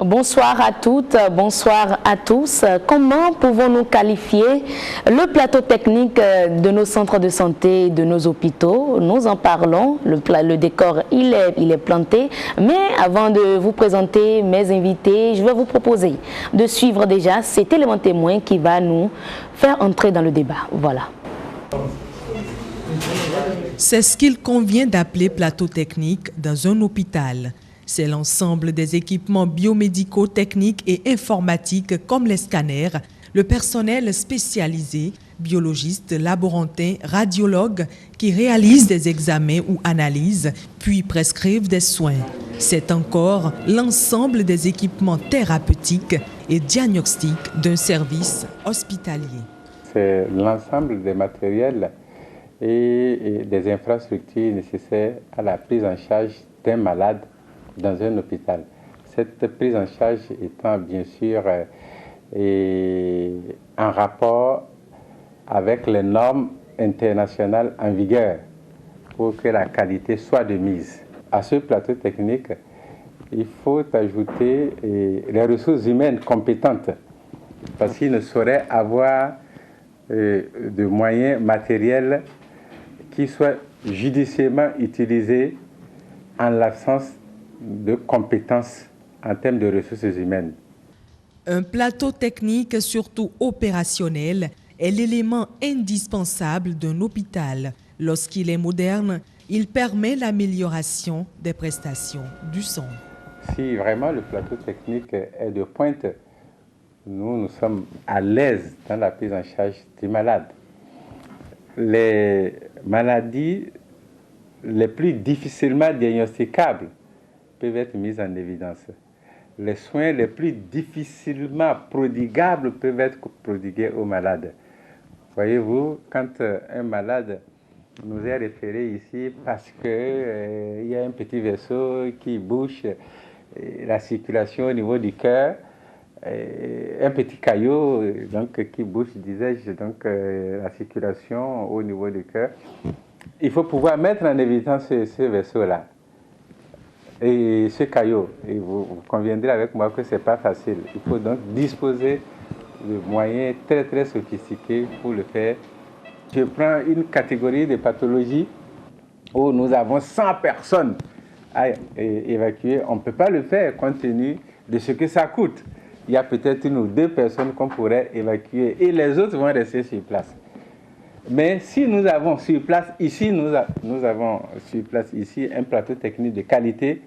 Bonsoir à toutes, bonsoir à tous. Comment pouvons-nous qualifier le plateau technique de nos centres de santé, de nos hôpitaux? Nous en parlons, le décor il est planté. Mais avant de vous présenter mes invités, je vais vous proposer de suivre déjà cet élément témoin qui va nous faire entrer dans le débat. Voilà. C'est ce qu'il convient d'appeler plateau technique dans un hôpital. C'est l'ensemble des équipements biomédicaux, techniques et informatiques comme les scanners, le personnel spécialisé, biologistes, laborantins, radiologues qui réalisent des examens ou analyses, puis prescrivent des soins. C'est encore l'ensemble des équipements thérapeutiques et diagnostiques d'un service hospitalier. C'est l'ensemble des matériels et des infrastructures nécessaires à la prise en charge d'un malade dans un hôpital. Cette prise en charge étant bien sûr en rapport avec les normes internationales en vigueur pour que la qualité soit de mise. À ce plateau technique, il faut ajouter les ressources humaines compétentes parce qu'il ne saurait avoir de moyens matériels qui soient judicieusement utilisés en l'absence de compétences en termes de ressources humaines. Un plateau technique, surtout opérationnel, est l'élément indispensable d'un hôpital. Lorsqu'il est moderne, il permet l'amélioration des prestations du son. Si vraiment le plateau technique est de pointe, nous sommes à l'aise dans la prise en charge des malades. Les maladies les plus difficilement diagnosticables peuvent être mises en évidence. Les soins les plus difficilement prodiguables peuvent être prodigués aux malades. Voyez-vous, quand un malade nous est référé ici parce qu'il y a un petit vaisseau qui bouche la circulation au niveau du cœur, un petit caillot donc, qui bouche, disais-je, donc, la circulation au niveau du cœur, il faut pouvoir mettre en évidence ce vaisseau-là. Et ce caillot, et vous conviendrez avec moi que ce n'est pas facile. Il faut donc disposer de moyens très très sophistiqués pour le faire. Je prends une catégorie de pathologies où nous avons 100 personnes à évacuer. On ne peut pas le faire compte tenu de ce que ça coûte. Il y a peut-être 1 ou 2 personnes qu'on pourrait évacuer et les autres vont rester sur place. Mais si nous avons sur place ici, nous avons sur place ici un plateau technique de qualité,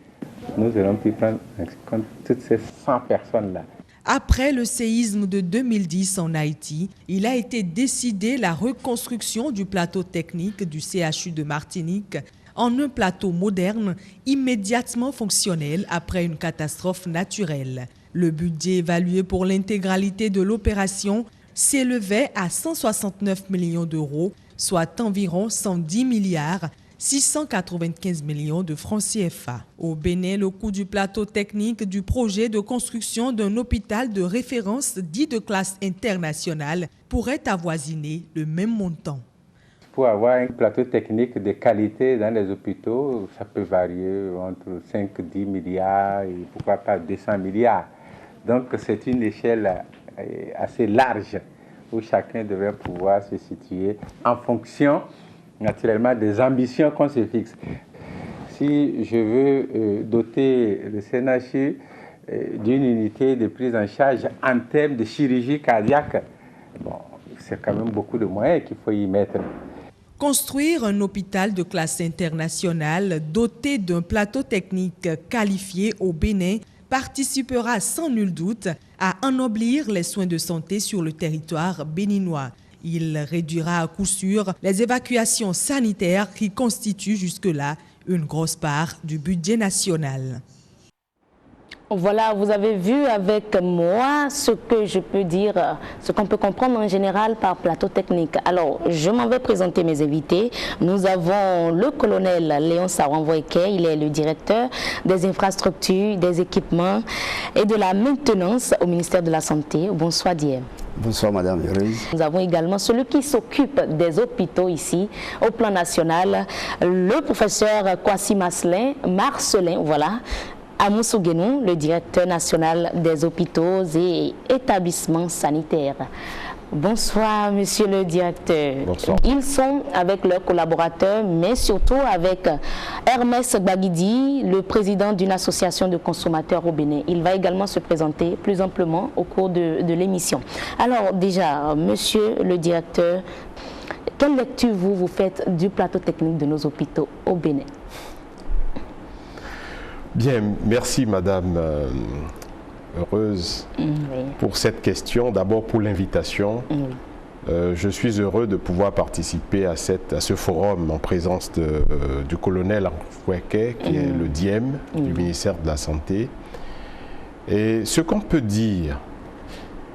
nous aurons pu prendre en compte toutes ces 100 personnes-là. Après le séisme de 2010 en Haïti, il a été décidé la reconstruction du plateau technique du CHU de Martinique en un plateau moderne, immédiatement fonctionnel après une catastrophe naturelle. Le budget évalué pour l'intégralité de l'opération s'élevait à 169 millions d'euros, soit environ 110 milliards 695 millions de francs CFA. Au Bénin, le coût du plateau technique du projet de construction d'un hôpital de référence dit de classe internationale pourrait avoisiner le même montant. Pour avoir un plateau technique de qualité dans les hôpitaux, ça peut varier entre 5 et 10 milliards et pourquoi pas 200 milliards. Donc c'est une échelle assez large où chacun devrait pouvoir se situer en fonction naturellement des ambitions qu'on se fixe. Si je veux doter le CNHU d'une unité de prise en charge en termes de chirurgie cardiaque, bon, c'est quand même beaucoup de moyens qu'il faut y mettre. Construire un hôpital de classe internationale doté d'un plateau technique qualifié au Bénin participera sans nul doute à ennoblir les soins de santé sur le territoire béninois. Il réduira à coup sûr les évacuations sanitaires qui constituent jusque-là une grosse part du budget national. Voilà, vous avez vu avec moi ce que je peux dire, ce qu'on peut comprendre en général par plateau technique. Alors, je m'en vais présenter mes invités. Nous avons le colonel Léon Saranvoyke, il est le directeur des infrastructures, des équipements et de la maintenance au ministère de la Santé. Bonsoir Diem. Bonsoir Madame Heureuse. Nous avons également celui qui s'occupe des hôpitaux ici, au plan national, le professeur Kwasi Marcelin, voilà. Amoussou Guénou, le directeur national des hôpitaux et établissements sanitaires. Bonsoir, monsieur le directeur. Bonsoir. Ils sont avec leurs collaborateurs, mais surtout avec Hermès Bagidi, le président d'une association de consommateurs au Bénin. Il va également se présenter plus amplement au cours de l'émission. Alors déjà, monsieur le directeur, quelle lecture vous faites du plateau technique de nos hôpitaux au Bénin? Bien, merci madame Heureuse pour cette question, d'abord pour l'invitation. Je suis heureux de pouvoir participer à ce forum en présence du colonel Fouquet, qui est le DIEM du ministère de la Santé. Et ce qu'on peut dire,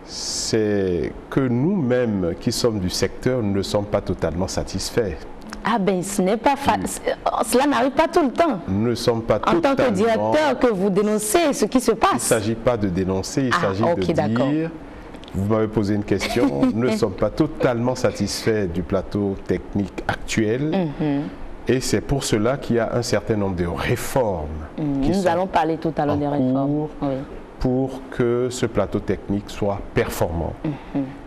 c'est que nous-mêmes qui sommes du secteur, nous ne sommes pas totalement satisfaits. Ah ben, cela n'arrive pas tout le temps. Nous ne sommes pas totalement... En tant que directeur, que vous dénoncez ce qui se passe. Il ne s'agit pas de dénoncer, il s'agit de dire... Vous m'avez posé une question. Nous ne sommes pas totalement satisfaits du plateau technique actuel. Et c'est pour cela qu'il y a un certain nombre de réformes. Nous allons parler tout à l'heure des réformes. Pour que ce plateau technique soit performant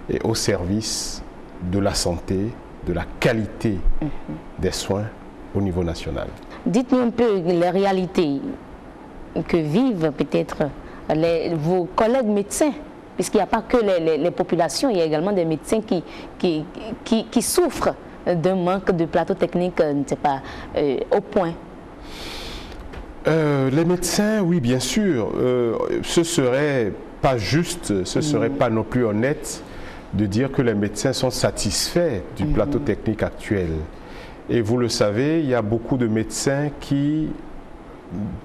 et au service de la santé, de la qualité des soins au niveau national. Dites-nous un peu les réalités que vivent peut-être vos collègues médecins, puisqu'il n'y a pas que les populations, il y a également des médecins qui souffrent d'un manque de plateau technique, je ne sais pas, au point. Les médecins, oui, bien sûr. Ce serait pas juste, ce serait pas non plus honnête de dire que les médecins sont satisfaits du plateau technique actuel. Et vous le savez, il y a beaucoup de médecins qui,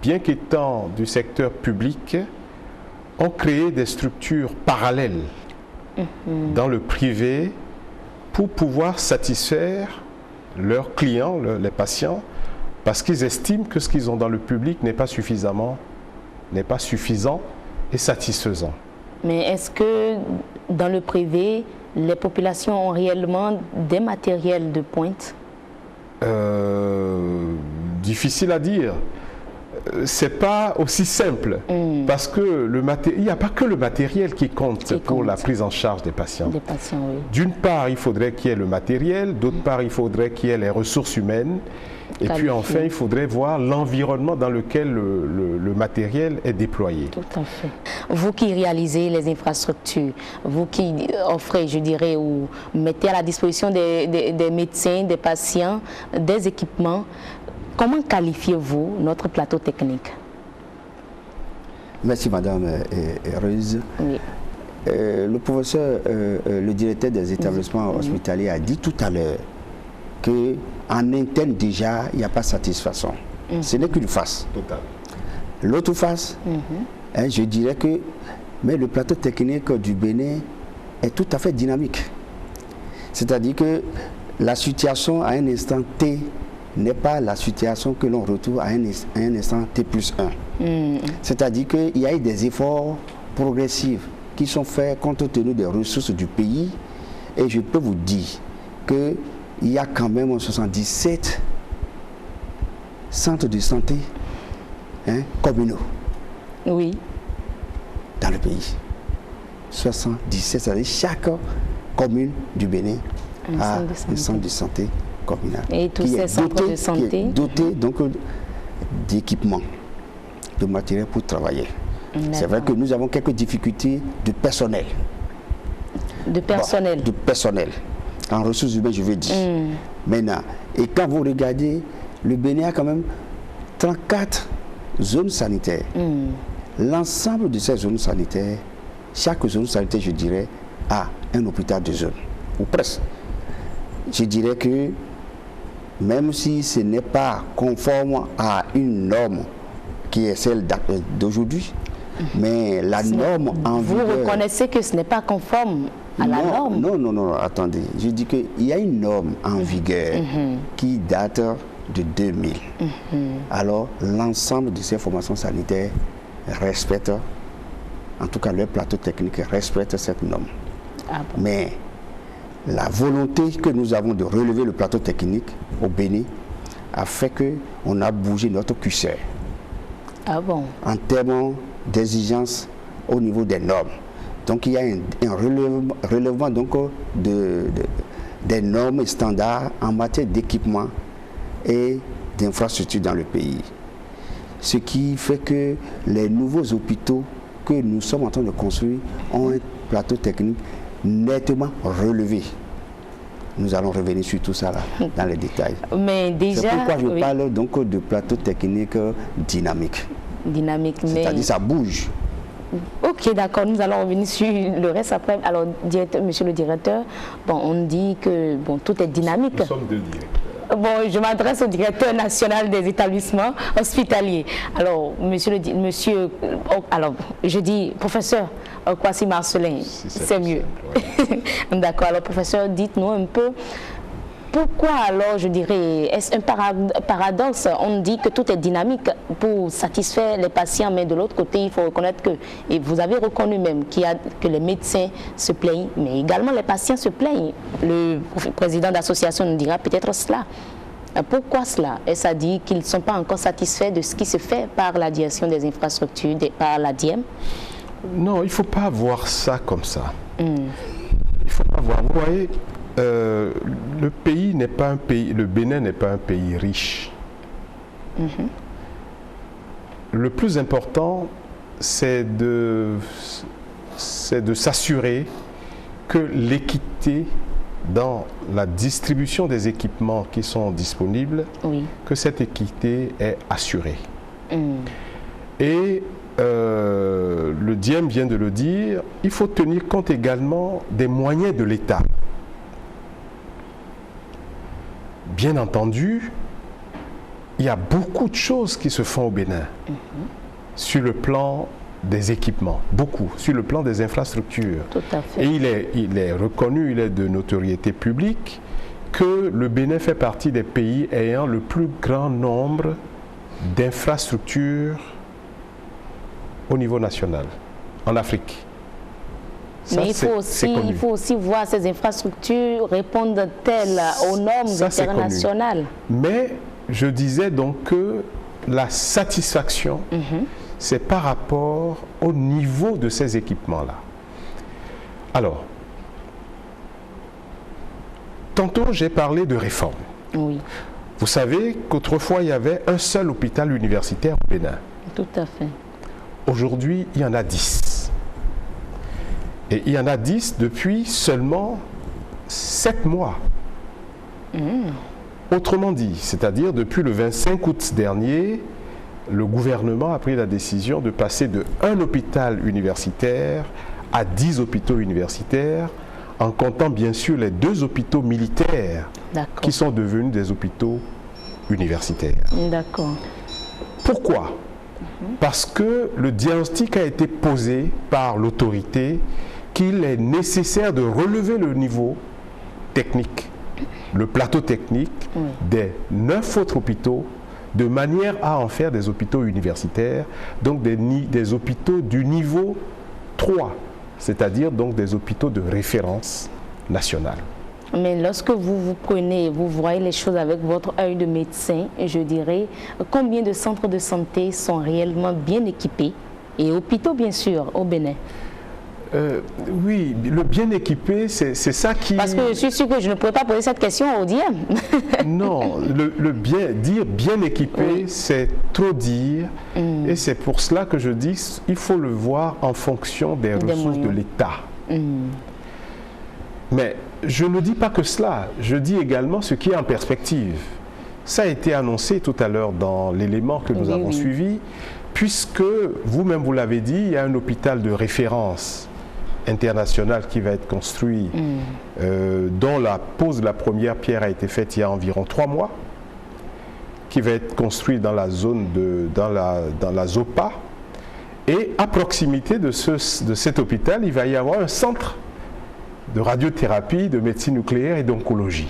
bien qu'étant du secteur public, ont créé des structures parallèles dans le privé pour pouvoir satisfaire leurs clients, les patients, parce qu'ils estiment que ce qu'ils ont dans le public n'est pas suffisant et satisfaisant. Mais est-ce que dans le privé, les populations ont réellement des matériels de pointe? Difficile à dire. C'est pas aussi simple parce que il n'y a pas que le matériel qui compte pour la prise en charge des patients. Oui. D'une part, il faudrait qu'il y ait le matériel, d'autre part, il faudrait qu'il y ait les ressources humaines. Et puis enfin, il faudrait voir l'environnement dans lequel le matériel est déployé. Tout à fait. Vous qui réalisez les infrastructures, vous qui offrez, je dirais, ou mettez à la disposition des médecins, des patients, des équipements, comment qualifiez-vous notre plateau technique? Merci Madame Heureuse. Oui. Le professeur, le directeur des établissements hospitaliers a dit tout à l'heure qu'en interne déjà, il n'y a pas de satisfaction. Ce n'est qu'une face. L'autre face, je dirais que le plateau technique du Bénin est tout à fait dynamique. C'est-à-dire que la situation à un instant T n'est pas la situation que l'on retrouve à un instant T+1. C'est-à-dire qu'il y a eu des efforts progressifs qui sont faits compte tenu des ressources du pays. Et je peux vous dire qu'il y a quand même 77 centres de santé communaux. Oui. Dans le pays. 77, c'est-à-dire chaque commune du Bénin a un centre de santé communal. Et tous ces centres de santé qui est doté donc d'équipements, de matériel pour travailler. C'est vrai que nous avons quelques difficultés de personnel. De personnel. Bon, de personnel. En ressources humaines, je veux dire. Maintenant, et quand vous regardez, le Bénin a quand même 34 zones sanitaires. L'ensemble de ces zones sanitaires, chaque zone sanitaire, je dirais, a un hôpital de zone, ou presque. Je dirais que même si ce n'est pas conforme à une norme qui est celle d'aujourd'hui, mais la norme en vigueur... Vous reconnaissez que ce n'est pas conforme à la norme? Non, attendez. Je dis qu'il y a une norme en vigueur qui date de 2000. Alors, l'ensemble de ces formations sanitaires respectent, en tout cas le plateau technique respecte cette norme. Mais la volonté que nous avons de relever le plateau technique au Bénin a fait qu'on a bougé notre curseur. Ah bon? En termes d'exigence au niveau des normes. Donc il y a un relèvement donc, des normes et standards en matière d'équipement et d'infrastructures dans le pays. Ce qui fait que les nouveaux hôpitaux que nous sommes en train de construire ont un plateau technique nettement relevé. Nous allons revenir sur tout ça là, dans les détails. Mais déjà, c'est pourquoi je parle donc de plateau technique dynamique. Dynamique, mais... C'est-à-dire ça bouge. Ok, d'accord, nous allons revenir sur le reste après. Alors, monsieur le directeur, bon, on dit que bon, tout est dynamique. Nous sommes deux directeurs. Bon, je m'adresse au directeur national des établissements hospitaliers. Alors, alors, je dis professeur Kwasi Marcelin, c'est mieux. D'accord, alors professeur, dites-nous un peu, pourquoi alors, je dirais, est-ce un paradoxe? On dit que tout est dynamique pour satisfaire les patients, mais de l'autre côté, il faut reconnaître que, et vous avez reconnu même que les médecins se plaignent, mais également les patients se plaignent. Le président d'association nous dira peut-être cela. Pourquoi cela? Est-ce à dire qu'ils ne sont pas encore satisfaits de ce qui se fait par la direction des infrastructures, par la DIEM? Non, il ne faut pas voir ça comme ça. Il ne faut pas voir. Vous voyez, le pays n'est pas un pays, le Bénin n'est pas un pays riche. Le plus important, c'est de s'assurer que l'équité dans la distribution des équipements qui sont disponibles, que cette équité est assurée. Et le DIEM vient de le dire, il faut tenir compte également des moyens de l'État. Bien entendu, il y a beaucoup de choses qui se font au Bénin sur le plan des équipements, beaucoup, sur le plan des infrastructures. Tout à fait. Et il est reconnu, il est de notoriété publique que le Bénin fait partie des pays ayant le plus grand nombre d'infrastructures au niveau national, en Afrique. Ça, mais il faut aussi voir ces infrastructures répondent-elles aux normes internationales. Mais je disais donc que la satisfaction, c'est par rapport au niveau de ces équipements-là. Alors, tantôt j'ai parlé de réforme. Oui. Vous savez qu'autrefois il y avait un seul hôpital universitaire au Bénin. Tout à fait. Aujourd'hui, il y en a 10. Et il y en a 10 depuis seulement 7 mois. Autrement dit, c'est-à-dire depuis le 25 août dernier, le gouvernement a pris la décision de passer de 1 hôpital universitaire à 10 hôpitaux universitaires, en comptant bien sûr les 2 hôpitaux militaires qui sont devenus des hôpitaux universitaires. D'accord. Pourquoi? Parce que le diagnostic a été posé par l'autorité qu'il est nécessaire de relever le niveau technique, le plateau technique des 9 autres hôpitaux, de manière à en faire des hôpitaux universitaires, donc des hôpitaux du niveau 3, c'est-à-dire donc des hôpitaux de référence nationale. Mais lorsque vous voyez les choses avec votre œil de médecin, je dirais, combien de centres de santé sont réellement bien équipés, et hôpitaux bien sûr, au Bénin? Oui, le bien équipé, c'est ça qui... Parce que je suis sûr que je ne pourrais pas poser cette question au DIEM. Non, dire bien équipé, c'est trop dire. Et c'est pour cela que je dis qu'il faut le voir en fonction des ressources de l'État. Mais je ne dis pas que cela, je dis également ce qui est en perspective. Ça a été annoncé tout à l'heure dans l'élément que nous avons suivi, puisque vous-même vous l'avez dit, il y a un hôpital de référence international qui va être construit, dont la pose de la première pierre a été faite il y a environ 3 mois, qui va être construit dans la zone dans la ZOPA. Et à proximité de cet hôpital, il va y avoir un centre de radiothérapie, de médecine nucléaire et d'oncologie.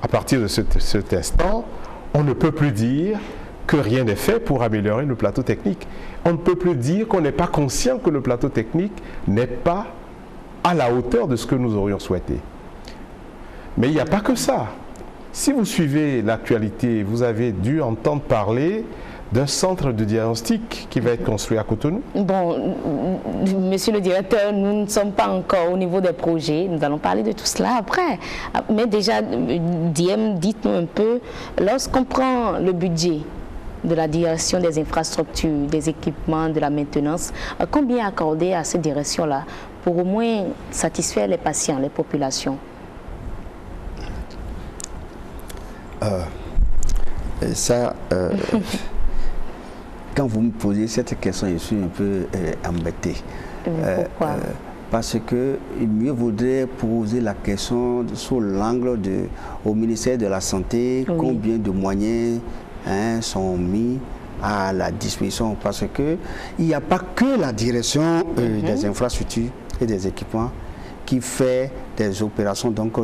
À partir de cet instant, on ne peut plus dire que rien n'est fait pour améliorer le plateau technique. On ne peut plus dire qu'on n'est pas conscient que le plateau technique n'est pas à la hauteur de ce que nous aurions souhaité. Mais il n'y a pas que ça. Si vous suivez l'actualité, vous avez dû entendre parler d'un centre de diagnostic qui va être construit à Cotonou? Bon, monsieur le directeur, nous ne sommes pas encore au niveau des projets. Nous allons parler de tout cela après. Mais déjà, Diem, dites-nous un peu, lorsqu'on prend le budget de la direction des infrastructures, des équipements, de la maintenance, combien accorder à cette direction-là pour au moins satisfaire les patients, les populations? Quand vous me posez cette question, je suis un peu embêté. Pourquoi? Parce que mieux vaudrait poser la question sous l'angle au ministère de la Santé, oui, combien de moyens sont mis à la disposition. Parce qu'il n'y a pas que la direction des infrastructures et des équipements qui fait des opérations donc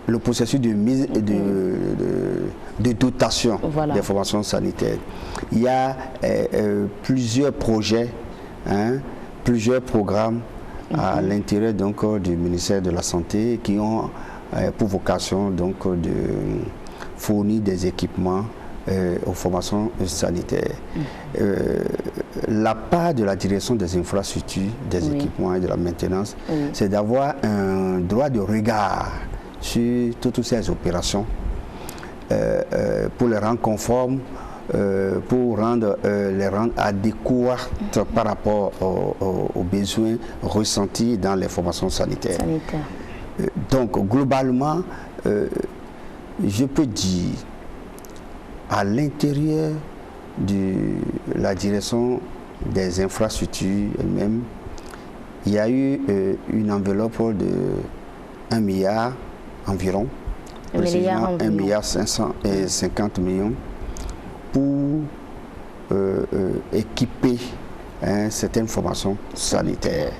le processus de mise de dotation, voilà, des formations sanitaires. Il y a plusieurs projets, plusieurs programmes à l'intérieur donc du ministère de la Santé qui ont pour vocation donc de fournir des équipements aux formations sanitaires. La part de la direction des infrastructures, des équipements et de la maintenance, c'est d'avoir un droit de regard sur toutes ces opérations pour les rendre conformes, pour les rendre adéquates par rapport aux besoins ressentis dans les formations sanitaires. Donc globalement, je peux dire à l'intérieur de la direction des infrastructures elles-mêmes, il y a eu une enveloppe de 1 milliard environ, précisément 1 milliard 550 millions pour équiper certaines formations sanitaires.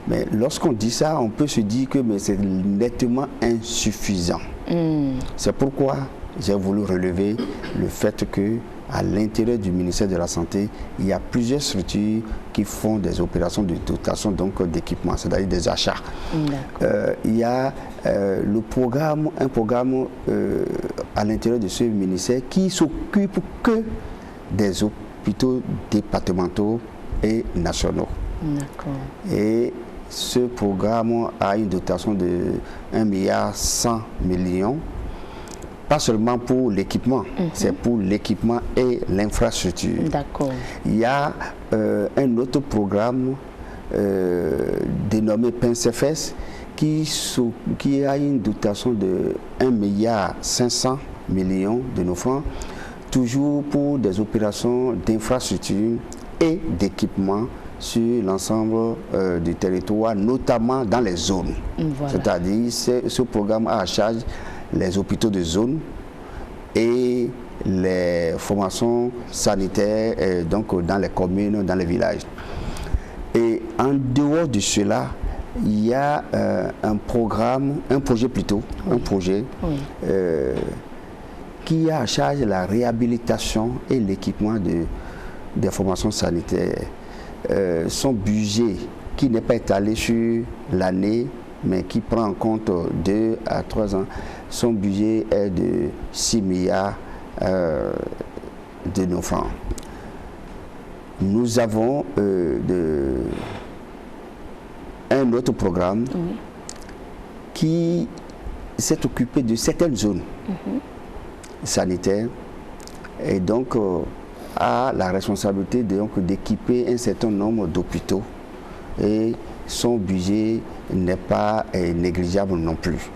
Mais lorsqu'on dit ça, on peut se dire que c'est nettement insuffisant. C'est pourquoi j'ai voulu relever le fait que à l'intérieur du ministère de la Santé, il y a plusieurs structures qui font des opérations de dotation donc d'équipement, c'est-à-dire des achats. Il y a un programme à l'intérieur de ce ministère qui s'occupe que des hôpitaux départementaux et nationaux. Et ce programme a une dotation de 1 milliard 100 millions. Pas seulement pour l'équipement, c'est pour l'équipement et l'infrastructure. Il y a un autre programme dénommé PINCFS qui a une dotation de 1 milliard 500 millions de nos francs, toujours pour des opérations d'infrastructure et d'équipement sur l'ensemble du territoire, notamment dans les zones. C'est-à-dire ce programme a à charge les hôpitaux de zone et les formations sanitaires donc dans les communes, dans les villages. Et en dehors de cela, il y a un projet qui a à charge la réhabilitation et l'équipement des formations sanitaires. Son budget qui n'est pas étalé sur l'année, mais qui prend en compte 2 à 3 ans, son budget est de 6 milliards de nos francs. Nous avons un autre programme qui s'est occupé de certaines zones sanitaires et donc a la responsabilité d'équiper un certain nombre d'hôpitaux et son budget n'est pas négligeable non plus.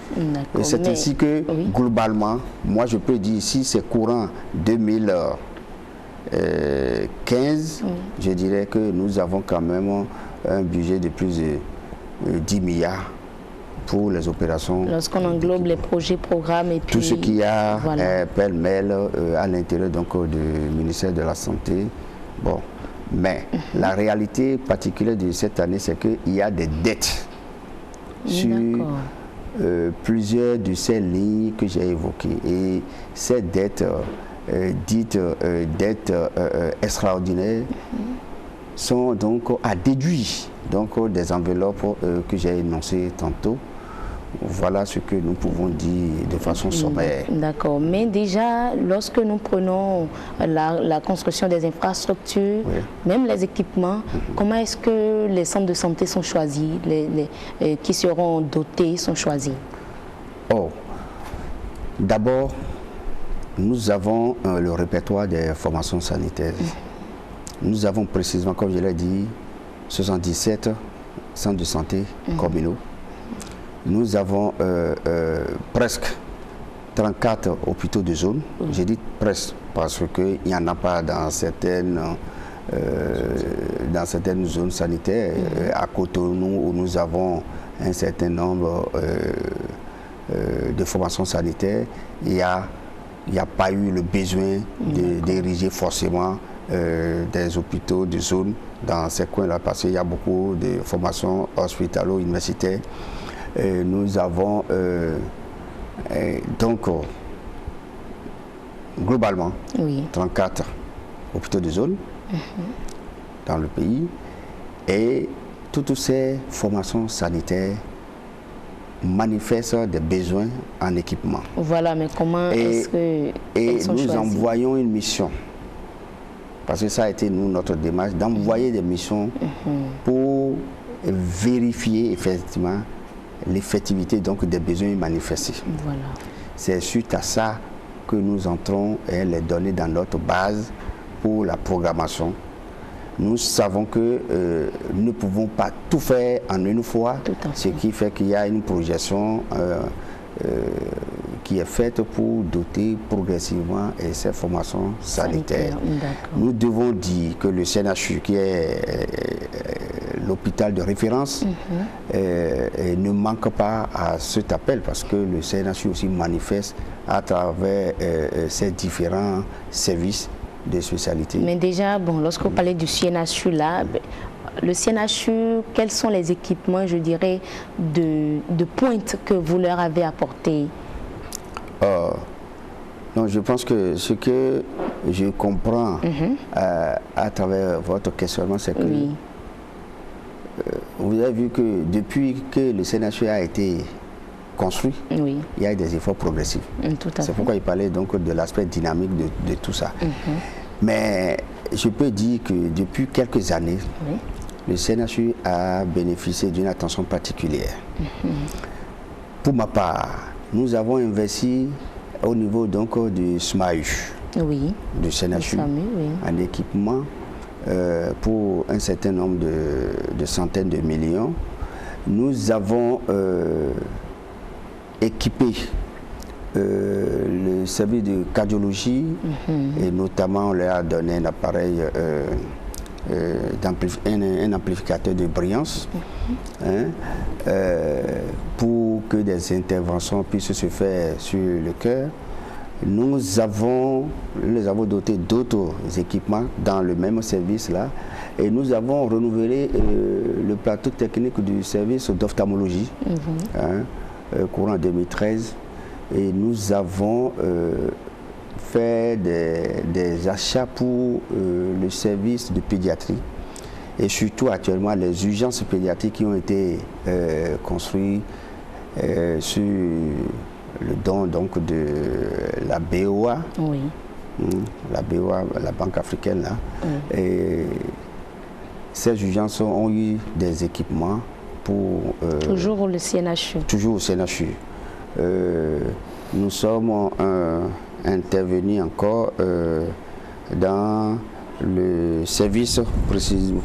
C'est ainsi que globalement, moi je peux dire ici c'est courant 2015, je dirais que nous avons quand même un budget de plus de 10 milliards pour les opérations. Lorsqu'on englobe les projets, programmes et puis... Tout ce qu'il y a pêle-mêle à l'intérieur du ministère de la Santé. Bon. Mais la réalité particulière de cette année, c'est qu'il y a des dettes sur plusieurs de ces lignes que j'ai évoquées. Et ces dettes, dites dettes extraordinaires, sont donc à déduire des enveloppes que j'ai énoncées tantôt, Voilà ce que nous pouvons dire de façon sommaire. D'accord. Mais déjà, lorsque nous prenons la construction des infrastructures, Oui. même les équipements, comment est-ce que les centres de santé sont choisis, qui seront dotés sont choisis? Oh, d'abord, nous avons le répertoire des formations sanitaires. Nous avons précisément, comme je l'ai dit, 77 centres de santé communaux. Nous avons presque 34 hôpitaux de zone. J'ai dit presque parce qu'il n'y en a pas dans certaines zones sanitaires. À Cotonou, où nous avons un certain nombre de formations sanitaires, il n'y a pas eu le besoin d'ériger forcément des hôpitaux de zone dans ces coins-là, parce qu'il y a beaucoup de formations hospitalo-universitaires. Nous avons donc globalement 34 hôpitaux de zone dans le pays, et toutes ces formations sanitaires manifestent des besoins en équipement. Voilà, mais comment est-ce que elles sont nous choisies? envoyons une mission, parce que ça a été notre démarche, d'envoyer des missions pour vérifier effectivement l'effectivité donc des besoins manifestés. Voilà. C'est suite à ça que nous entrons et les données dans notre base pour la programmation. Nous savons que nous ne pouvons pas tout faire en une fois, ce qui fait qu'il y a une projection qui est faite pour doter progressivement ces formations sanitaires. Nous devons dire que le CNHU, qui est l'hôpital de référence, ne manque pas à cet appel, parce que le CNHU aussi manifeste à travers ses différents services de spécialité. Mais déjà, bon, lorsque vous parlez du CNHU là, le CNHU, quels sont les équipements, je dirais, de pointe que vous leur avez apportés? Non, je pense que ce que je comprends à travers votre questionnement, c'est que vous avez vu que depuis que le CNHU a été construit, il y a des efforts progressifs. C'est pourquoi il parlait donc de l'aspect dynamique de tout ça. Mais je peux dire que depuis quelques années, le CNHU a bénéficié d'une attention particulière. Pour ma part, nous avons investi au niveau donc du SMAU, du CNHU, en équipement pour un certain nombre de centaines de millions. Nous avons équipé le service de cardiologie, et notamment on leur a donné un appareil, un amplificateur de brillance, pour que des interventions puissent se faire sur le cœur. Nous les avons doté d'autres équipements dans le même service là, et nous avons renouvelé le plateau technique du service d'ophtalmologie courant 2013, et nous avons fait des achats pour le service de pédiatrie, et surtout actuellement les urgences pédiatriques qui ont été construites sur le don donc de la BOA, la BOA, la Banque africaine là. Et ces urgences ont eu des équipements pour... toujours au CNHU. Toujours au CNHU. Nous sommes intervenus encore dans le service,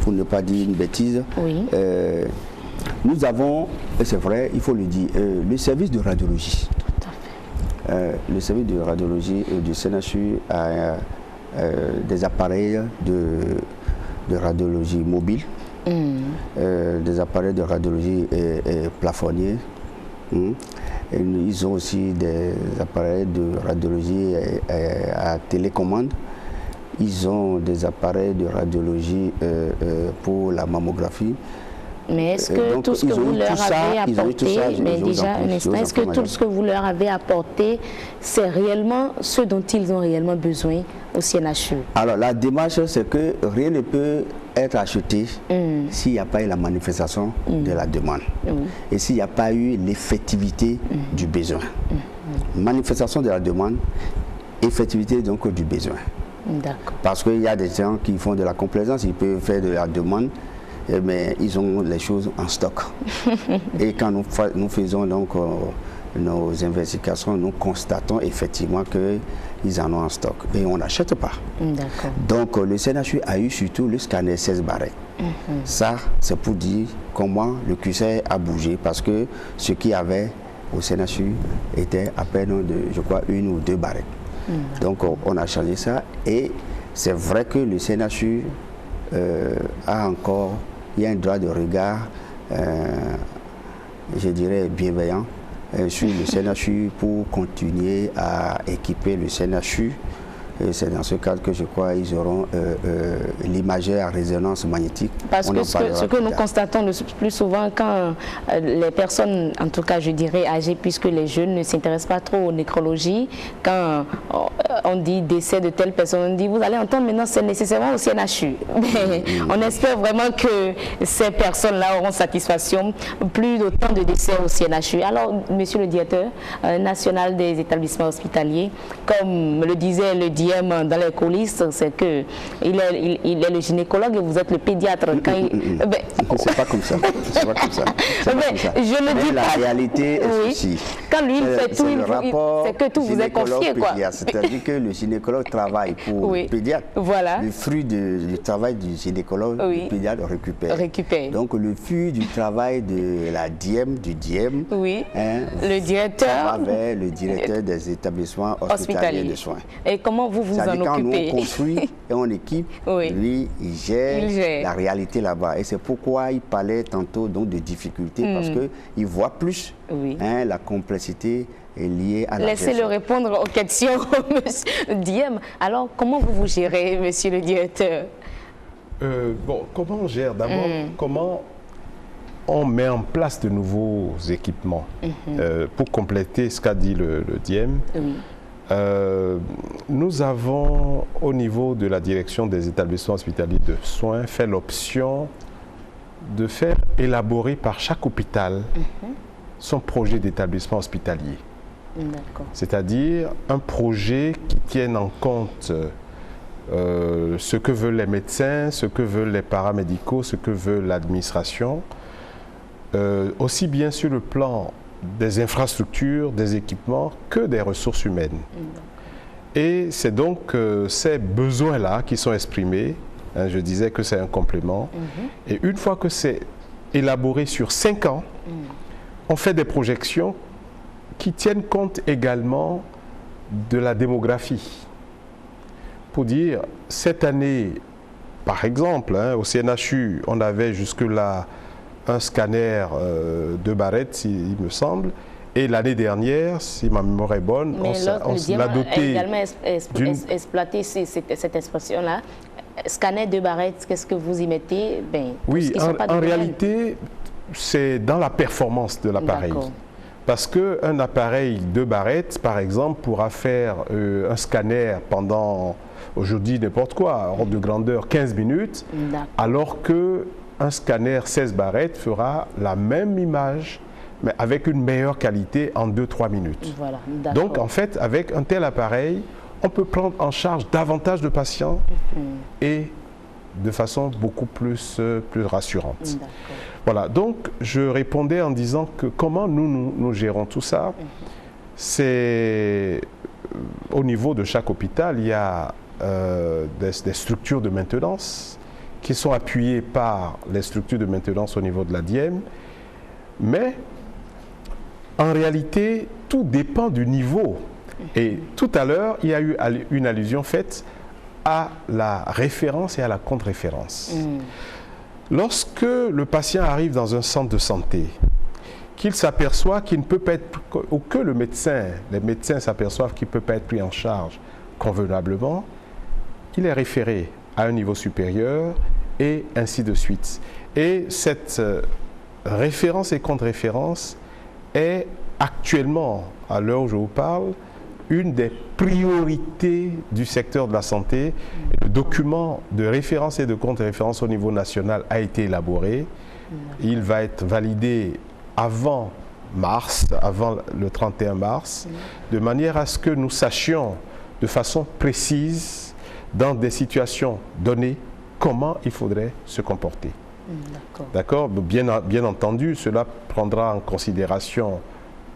pour ne pas dire une bêtise. Nous avons, et c'est vrai, il faut le dire, le service de radiologie. Tout à fait. Le service de radiologie du CNHU a des appareils de radiologie mobile, des appareils de radiologie plafonniers. Et ils ont aussi des appareils de radiologie à télécommande. Ils ont des appareils de radiologie pour la mammographie. Mais est-ce que tout ce que vous leur avez apporté, mais déjà un instant, est-ce que tout ce que vous leur avez apporté, c'est réellement ce dont ils ont réellement besoin au CNHU? Alors la démarche, c'est que rien ne peut être acheté s'il n'y a pas eu la manifestation de la demande et s'il n'y a pas eu l'effectivité du besoin. Manifestation de la demande, effectivité donc du besoin. Parce qu'il y a des gens qui font de la complaisance, ils peuvent faire de la demande, mais ils ont les choses en stock. Et quand nous faisons donc nos investigations, nous constatons effectivement qu'ils en ont en stock et on n'achète pas. Donc le CNHU a eu surtout le scanner 16 barrettes. Ça, c'est pour dire comment le QC a bougé, parce que ce qu'il y avait au CNHU était à peine de, je crois, 1 ou 2 barrettes. Donc on a changé ça et c'est vrai que le CNHU a encore, il y a un droit de regard, je dirais bienveillant, sur le CNHU pour continuer à équiper le CNHU. C'est dans ce cadre que je crois qu'ils auront l'imageur à résonance magnétique. Parce que ce que nous constatons le plus souvent quand les personnes, en tout cas je dirais âgées, puisque les jeunes ne s'intéressent pas trop aux nécrologies, quand on dit décès de telle personne, on dit vous allez entendre maintenant c'est nécessairement au CNHU. Mais on espère vraiment que ces personnes-là auront satisfaction, plus d'autant de décès au CNHU. Alors, monsieur le directeur national des établissements hospitaliers, comme le disait le DIEM dans les coulisses, c'est que il est le gynécologue et vous êtes le pédiatre. C'est pas comme ça. C'est pas comme ça. Je ne dis la pas. La réalité est ceci. Quand lui il fait tout, c'est que tout vous est confié, quoi. C'est-à-dire que le gynécologue travaille pour le pédiatre. Voilà. Le fruit du travail du gynécologue, le pédiatre récupère. Donc le fruit du travail de la DIEM, du DIEM, le directeur, vers le directeur des établissements hospitaliers de soins. Et comment vous en occupez? Quand nous on construit et on équipe, lui il gère la réalité là-bas. Et c'est pourquoi il parlait tantôt donc de difficultés, parce qu'il voit plus la complexité est liée à la gestion. Laissez-le répondre aux questions, monsieur Diem. Alors, comment vous gérez, monsieur le directeur? Bon, comment on gère? D'abord, comment on met en place de nouveaux équipements pour compléter ce qu'a dit le Diem. Nous avons, au niveau de la direction des établissements hospitaliers de soins, fait l'option de faire élaborer par chaque hôpital son projet d'établissement hospitalier. C'est-à-dire un projet qui tienne en compte ce que veulent les médecins, ce que veulent les paramédicaux, ce que veut l'administration, aussi bien sur le plan des infrastructures, des équipements, que des ressources humaines. Et c'est donc ces besoins-là qui sont exprimés. Je disais que c'est un complément. Et une fois que c'est élaboré sur 5 ans, on fait des projections qui tiennent compte également de la démographie. Pour dire, cette année, par exemple, au CNHU, on avait jusque-là un scanner de barrettes, il me semble, et l'année dernière, si ma mémoire est bonne, on l'a doté également exploité cette expression-là. Scanner de barrettes, qu'est-ce que vous y mettez? Oui, en réalité, c'est dans la performance de l'appareil. Parce qu'un appareil de barrettes, par exemple, pourra faire un scanner pendant, aujourd'hui n'importe quoi, ordre de grandeur 15 minutes, alors que un scanner 16 barrettes fera la même image, mais avec une meilleure qualité en 2-3 minutes. Donc, en fait, avec un tel appareil, on peut prendre en charge davantage de patients et de façon beaucoup plus rassurante. Voilà, donc je répondais en disant que comment nous gérons tout ça, c'est au niveau de chaque hôpital, il y a des structures de maintenance qui sont appuyées par les structures de maintenance au niveau de la DIEM, mais en réalité, tout dépend du niveau. Et tout à l'heure, il y a eu une allusion faite à la référence et à la contre-référence. Lorsque le patient arrive dans un centre de santé, qu'il s'aperçoit qu'il ne peut pas être, ou que les médecins s'aperçoivent qu'il ne peut pas être pris en charge convenablement, il est référé à un niveau supérieur et ainsi de suite. Et cette référence et contre-référence est actuellement, à l'heure où je vous parle, une des priorités du secteur de la santé. Le document de référence et de contre-référence au niveau national a été élaboré. Il va être validé avant mars, avant le 31 mars, de manière à ce que nous sachions de façon précise, dans des situations données, comment il faudrait se comporter. D'accord. Bien entendu, cela prendra en considération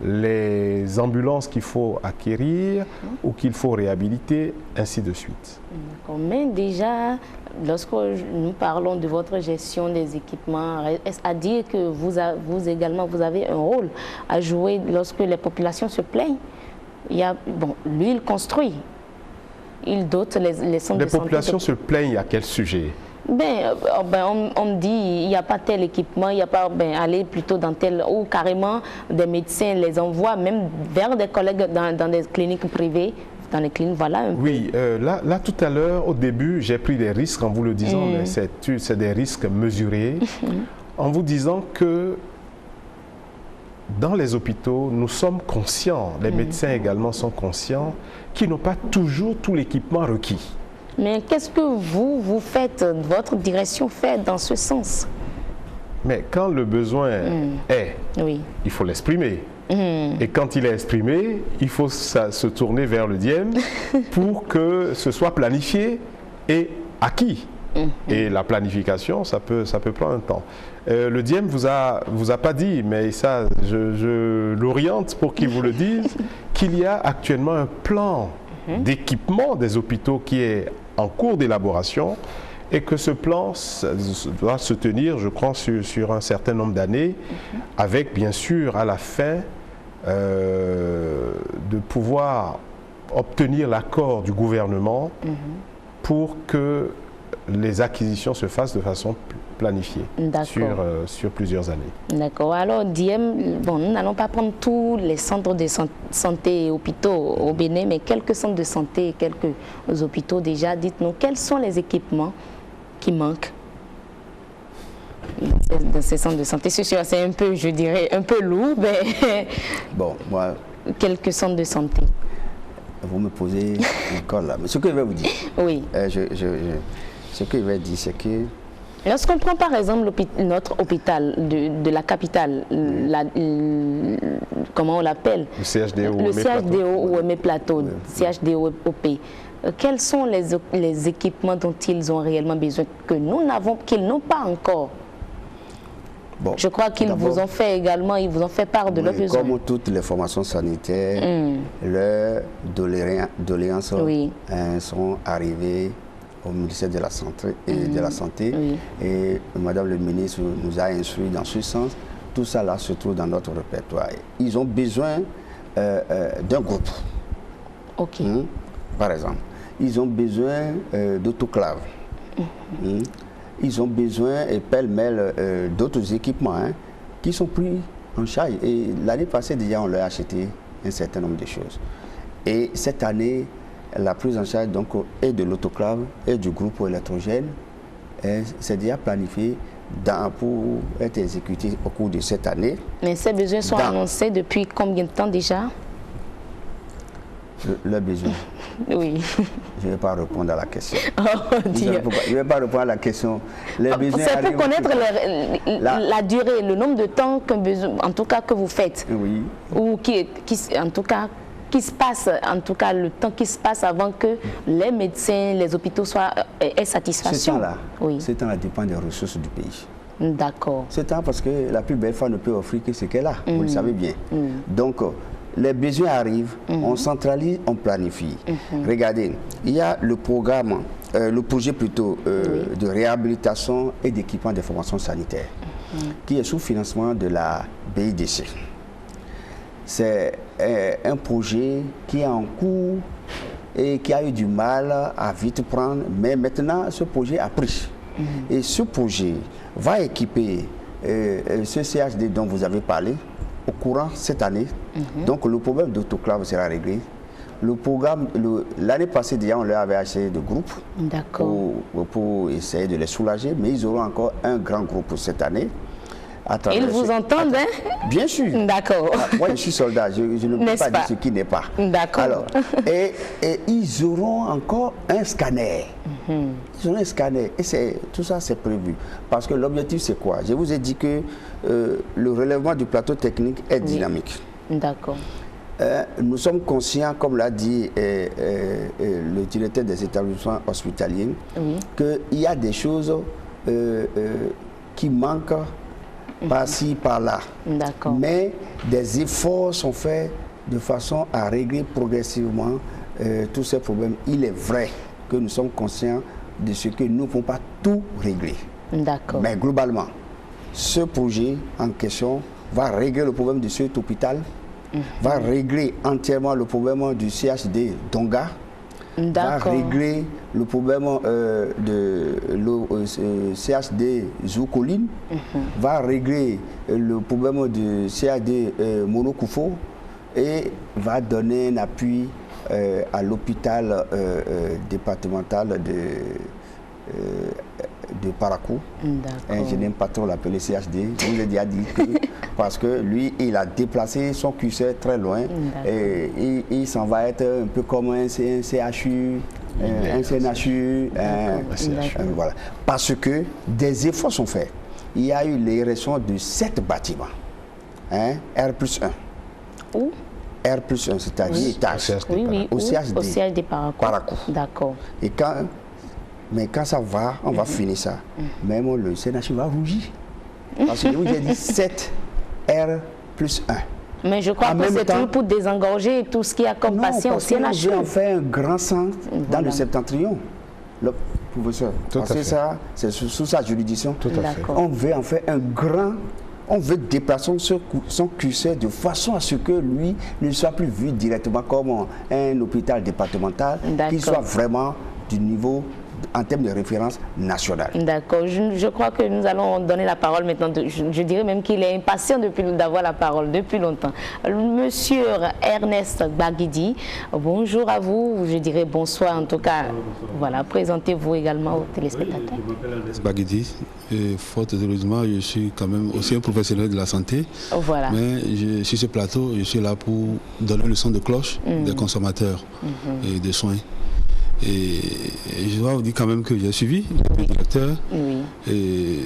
les ambulances qu'il faut acquérir ou qu'il faut réhabiliter, ainsi de suite. Mais déjà, lorsque nous parlons de votre gestion des équipements, est-ce à dire que vous également, vous avez un rôle à jouer lorsque les populations se plaignent? Lui, il construit, il dote les centres de santé. Les populations se plaignent à quel sujet? On me dit il n'y a pas tel équipement, il n'y a pas, aller plutôt dans tel, ou carrément des médecins les envoient même vers des collègues dans des cliniques privées, dans les cliniques, voilà. Oui, là tout à l'heure, au début, j'ai pris des risques en vous le disant, mais c'est des risques mesurés, en vous disant que dans les hôpitaux, nous sommes conscients, les médecins également sont conscients, qu'ils n'ont pas toujours tout l'équipement requis. Mais qu'est-ce que vous faites, votre direction fait dans ce sens? Mais quand le besoin est, il faut l'exprimer. Et quand il est exprimé, il faut se tourner vers le DIEM pour que ce soit planifié et acquis. Et la planification, ça peut prendre un temps. Le DIEM vous a pas dit, mais ça, je l'oriente pour qu'il vous le dise, qu'il y a actuellement un plan d'équipement des hôpitaux qui est en cours d'élaboration et que ce plan doit se tenir, je crois, sur un certain nombre d'années, avec bien sûr à la fin de pouvoir obtenir l'accord du gouvernement pour que les acquisitions se fassent de façon planifiée sur plusieurs années. D'accord. Alors, Diem, nous n'allons pas prendre tous les centres de santé et hôpitaux au Bénin, mais quelques centres de santé et quelques hôpitaux déjà. Dites-nous, quels sont les équipements qui manquent dans ces centres de santé? C'est un peu, je dirais, un peu lourd, mais moi, quelques centres de santé. Vous me posez encore là. Mais ce que je vais vous dire, ce que je vais dire, c'est que lorsqu'on prend par exemple notre hôpital de la capitale, comment on l'appelle? Le CHDO ou Aimé Plateau, CHDO-OP. Quels sont les équipements dont ils ont réellement besoin, qu'ils n'ont pas encore? Je crois qu'ils vous ont fait également, ils vous ont fait part de leurs besoins. Comme toutes les formations sanitaires, leurs doléances sont arrivées au ministère de la Santé, et Madame le ministre nous a instruit dans ce sens. Tout ça là se trouve dans notre répertoire. Ils ont besoin d'un groupe, par exemple. Ils ont besoin d'autoclaves. Ils ont besoin, et pêle-mêle, d'autres équipements qui sont pris en charge. Et l'année passée, déjà, on leur a acheté un certain nombre de choses. Et cette année, la prise en charge donc, est de l'autoclave et du groupe électrogène. C'est déjà planifié pour être exécuté au cours de cette année. Mais ces besoins sont annoncés depuis combien de temps déjà? Le besoin. Oui. Je ne vais pas répondre à la question. Je ne vais pas répondre à la question. C'est pour connaître la durée, le nombre de temps qu'un besoin, en tout cas que vous faites. Oui. Ou en tout cas, qui se passe, en tout cas le temps qui se passe avant que les médecins, les hôpitaux aient satisfaction. Ce temps-là dépend des ressources du pays. D'accord. Ce temps, parce que la plus belle femme ne peut offrir que ce qu'elle a, vous le savez bien. Donc, les besoins arrivent, on centralise, on planifie. Regardez, il y a le programme, le projet plutôt de réhabilitation et d'équipement des formations sanitaires, qui est sous financement de la BIDC. C'est un projet qui est en cours et qui a eu du mal à vite prendre, mais maintenant ce projet a pris. Et ce projet va équiper ce CHD dont vous avez parlé au courant cette année. Donc le problème d'autoclave sera réglé. le programme, l'année passée déjà, on leur avait acheté de groupes pour essayer de les soulager, mais ils auront encore un grand groupe cette année. Ils vous entendent, hein? Bien sûr. D'accord. Moi, je suis soldat, je ne peux pas dire ce qui n'est pas. D'accord. Alors, et ils auront encore un scanner. Ils auront un scanner. Et tout ça, c'est prévu. Parce que l'objectif, c'est quoi? Je vous ai dit que le relèvement du plateau technique est dynamique. D'accord. Nous sommes conscients, comme l'a dit le directeur des établissements hospitaliers, qu'il y a des choses qui manquent par-ci, par-là. Mais des efforts sont faits de façon à régler progressivement tous ces problèmes. Il est vrai que nous sommes conscients de ce que nous ne pouvons pas tout régler. Mais globalement, ce projet en question va régler le problème de cet hôpital, va régler entièrement le problème du CHD Donga, va régler le problème de CHD Zoukoline, va régler le problème du CHD Monokoufo et va donner un appui à l'hôpital départemental de Parakou. Je n'aime pas trop l'appeler CHD, je vous ai déjà dit que, parce que lui, il a déplacé son QC très loin et il s'en va être un peu comme un CHU, un CNHU, voilà. Parce que des efforts sont faits. Il y a eu l'érection de 7 bâtiments, R+1. Où? R+1, c'est-à-dire étage, au CHD Parakou. D'accord. Mais quand ça va, on va finir ça. Même le CNH va rougir. Parce que je vous ai dit 7 R+1. Mais je crois que c'est tout pour désengorger tout ce qu'il y a comme patient au CNH. On fait un grand centre dans le septentrion. Le professeur, parce que ça, c'est sous sa juridiction. On veut en faire un grand. On veut déplacer son QC de façon à ce que lui ne soit plus vu directement comme un hôpital départemental, qu'il soit vraiment du niveau en termes de référence nationale. D'accord. Je crois que nous allons donner la parole maintenant. Je dirais même qu'il est impatient d'avoir la parole depuis longtemps. Monsieur Ernest Baguidi, bonjour à vous. Je dirais bonsoir en tout cas. Voilà, présentez-vous également aux téléspectateurs. Je m'appelle Ernest Baguidi. Et fort heureusement, je suis quand même aussi un professionnel de la santé. Voilà. Mais sur ce plateau, je suis là pour donner le son de cloche des consommateurs et des soins. Et je dois vous dire quand même que j'ai suivi le directeur. Et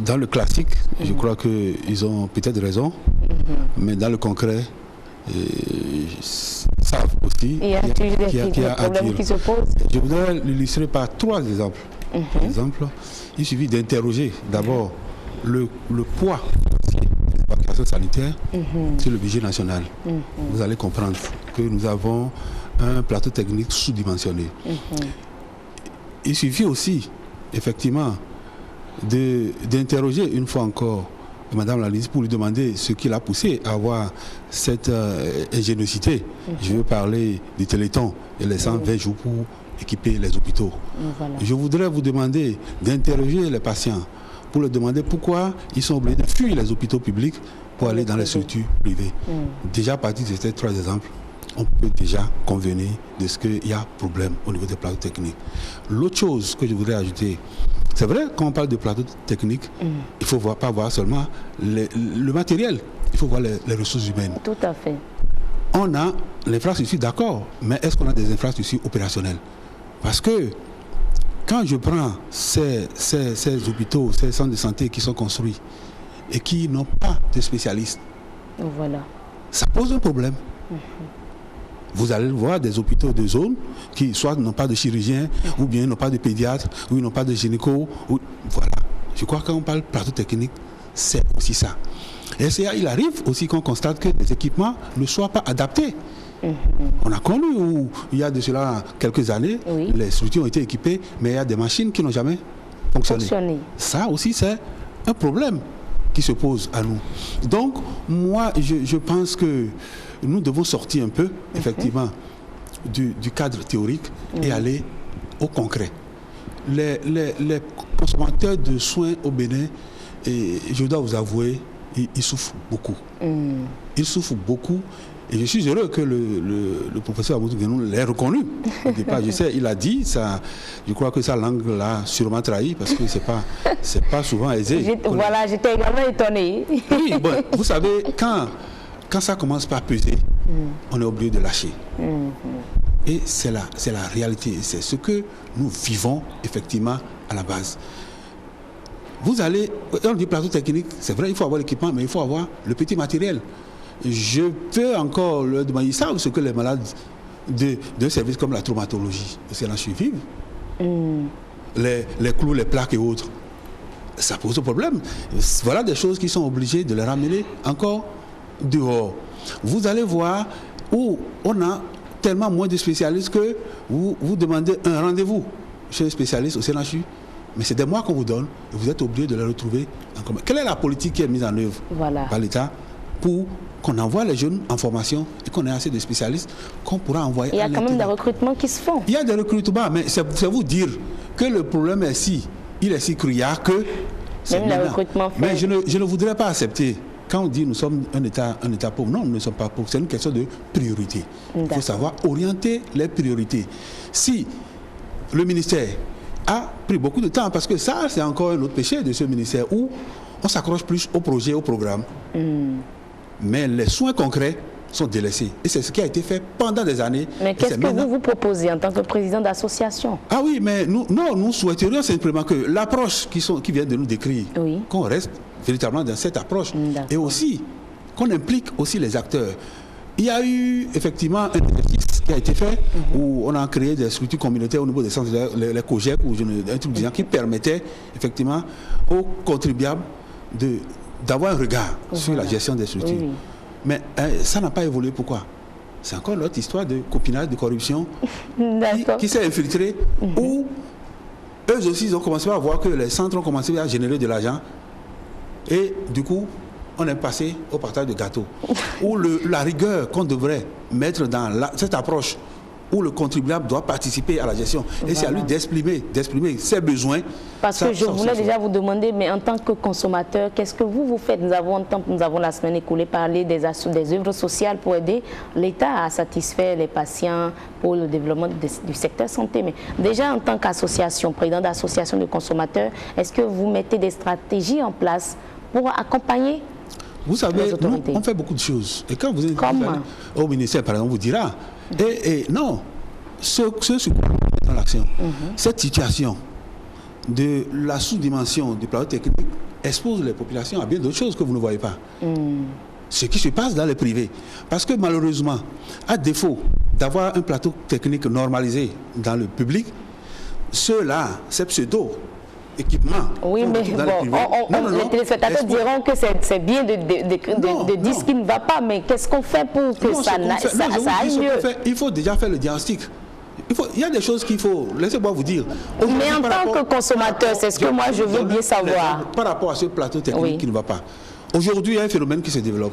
dans le classique, je crois qu'ils ont peut-être raison, mais dans le concret, ils savent aussi qu'il y a des problèmes qui se posent. Je voudrais l'illustrer par 3 exemples. Par exemple, il suffit d'interroger d'abord le poids des évacuations sanitaires sur le budget national. Vous allez comprendre que nous avons un plateau technique sous-dimensionné. Il suffit aussi, effectivement, d'interroger une fois encore Madame la ministre pour lui demander ce qui l'a poussé à avoir cette ingéniosité. Je veux parler du Téléthon et les 120 jours pour équiper les hôpitaux. Je voudrais vous demander d'interroger les patients pour leur demander pourquoi ils sont obligés de fuir les hôpitaux publics pour aller dans les structures privées. Déjà à partir de ces 3 exemples, on peut déjà convenir de ce qu'il y a problème au niveau des plateaux techniques. L'autre chose que je voudrais ajouter, c'est vrai, quand on parle de plateau technique, il ne faut pas voir seulement le matériel, il faut voir les ressources humaines. Tout à fait. On a l'infrastructure, d'accord, mais est-ce qu'on a des infrastructures opérationnelles? Parce que quand je prends ces hôpitaux, ces centres de santé qui sont construits et qui n'ont pas de spécialistes, ça pose un problème. Vous allez voir des hôpitaux de zone qui soit n'ont pas de chirurgiens, ou bien n'ont pas de pédiatres, ou n'ont pas de gynéco. Voilà. Je crois que quand on parle de plateau technique, c'est aussi ça. Et il arrive aussi qu'on constate que les équipements ne soient pas adaptés. On a connu où il y a de cela quelques années, les structures ont été équipées, mais il y a des machines qui n'ont jamais fonctionné. Ça aussi, c'est un problème qui se pose à nous. Donc, moi, je pense que nous devons sortir un peu, effectivement, du cadre théorique et aller au concret. Les consommateurs de soins au Bénin, et je dois vous avouer, ils souffrent beaucoup. Ils souffrent beaucoup Et je suis heureux que le professeur Amadou Guénou l'ait reconnu. Au départ, je sais, il a dit, ça, je crois que sa langue l'a sûrement trahi parce que c'est pas souvent aisé. Voilà, j'étais également étonnée. Oui, bon, vous savez, quand ça commence par peser, on est obligé de lâcher. Et c'est la réalité, c'est ce que nous vivons effectivement à la base. Vous allez, on dit plateau technique, c'est vrai, il faut avoir l'équipement, mais il faut avoir le petit matériel. Je peux encore le demander, ils savent ce que les malades d'un service comme la traumatologie, c'est la vivent. Les clous, les plaques et autres, ça pose problème. Voilà des choses qui sont obligées de les ramener encore dehors. Vous allez voir où on a tellement moins de spécialistes que vous demandez un rendez-vous chez un spécialiste au CNHU, mais c'est des mois qu'on vous donne et vous êtes obligé de les retrouver en commun. Quelle est la politique qui est mise en œuvre par l'État pour qu'on envoie les jeunes en formation et qu'on ait assez de spécialistes qu'on pourra envoyer? Il y a quand même des recrutements qui se font. Il y a des recrutements, mais c'est vous dire que le problème est il est si criard que c'est même les recrutements faits. Mais je ne voudrais pas accepter. Quand on dit nous sommes un État pauvre, non, nous ne sommes pas pauvres. C'est une question de priorité. Il faut savoir orienter les priorités. Si le ministère a pris beaucoup de temps, parce que ça, c'est encore un autre péché de ce ministère où on s'accroche plus au projet, au programme. Mais les soins concrets sont délaissés. Et c'est ce qui a été fait pendant des années. Mais qu'est-ce que vous proposez en tant que président d'association? Ah oui, mais nous souhaiterions simplement que l'approche qui vient de nous décrire, qu'on reste véritablement dans cette approche. Et aussi, qu'on implique aussi les acteurs. Il y a eu effectivement un exercice qui a été fait où on a créé des structures communautaires au niveau des centres, les COGEC, ou un truc disant qui permettait effectivement aux contribuables d'avoir un regard sur la gestion des structures. Mais ça n'a pas évolué. Pourquoi? C'est encore notre histoire de copinage, de corruption qui s'est infiltrée, où eux aussi ils ont commencé à voir que les centres ont commencé à générer de l'argent et du coup on est passé au partage de gâteaux, où la rigueur qu'on devrait mettre dans cette approche où le contribuable doit participer à la gestion. Et c'est à lui d'exprimer ses besoins. Parce que je voulais déjà vous demander, mais en tant que consommateur, qu'est-ce que vous faites? Nous avons la semaine écoulée parlé des œuvres sociales pour aider l'État à satisfaire les patients pour le développement du secteur santé. Mais déjà en tant qu'association, président d'association de consommateurs, est-ce que vous mettez des stratégies en place pour accompagner? Vous savez, nous, on fait beaucoup de choses. Et quand vous êtes au ministère, par exemple, on vous dira, non, ce sur quoi on met dans l'action, cette situation de la sous-dimension du plateau technique expose les populations à bien d'autres choses que vous ne voyez pas. Ce qui se passe dans les privés. Parce que malheureusement, à défaut d'avoir un plateau technique normalisé dans le public, ceux-là, ces pseudo équipement. Oui, mais bon, les téléspectateurs diront que c'est bien de dire ce qui ne va pas, mais qu'est-ce qu'on fait pour que ça aille mieux? Il faut déjà faire le diagnostic. Il y a des choses qu'il faut, laissez-moi vous dire. Mais en tant que consommateur, c'est ce que moi je veux bien savoir. Par rapport à ce plateau technique qui ne va pas. Aujourd'hui, il y a un phénomène qui se développe.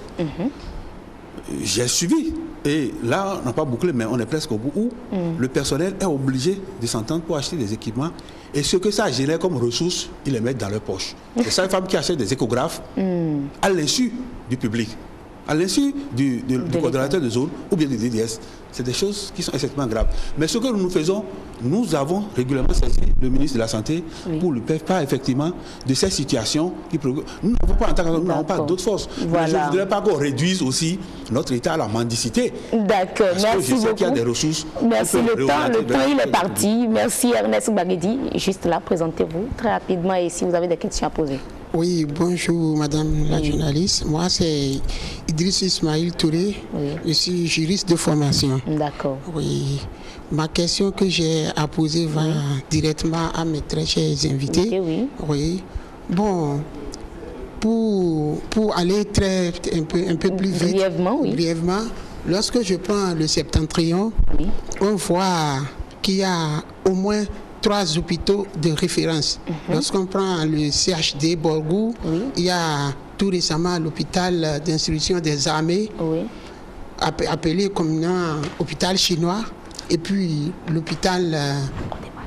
J'ai suivi, et là, on n'a pas bouclé, mais on est presque au bout, où le personnel est obligé de s'entendre pour acheter des équipements. Et ce que ça génère comme ressources, ils les mettent dans leur poche. C'est ça, une femme qui achète des échographes à l'insu du public, à l'insu du coordonnateur de zone ou bien du DDS. C'est des choses qui sont extrêmement graves. Mais ce que nous faisons, nous avons régulièrement saisi le ministre de la Santé pour lui faire part effectivement de ces situations qui préoccupent. Nous n'avons pas en tant que nous n'avons pas d'autres forces. Voilà. Mais je ne voudrais pas qu'on réduise aussi notre État à la mendicité. D'accord, merci beaucoup. Qu'il y a des ressources. Merci, le temps il est parti. Merci Ernest Baguedi. Juste là, présentez-vous très rapidement et si vous avez des questions à poser. Oui, bonjour madame la journaliste. Moi c'est Idriss Ismail Touré. Je suis juriste de formation. D'accord. Oui. Ma question que j'ai à poser va directement à mes très chers invités. Oui. Bon, pour aller un peu plus vite. Brièvement, lorsque je prends le Septentrion, on voit qu'il y a au moins 3 hôpitaux de référence. Lorsqu'on prend le CHD Borgou, il y a tout récemment l'hôpital d'instruction des armées, appelé communément hôpital chinois, et puis l'hôpital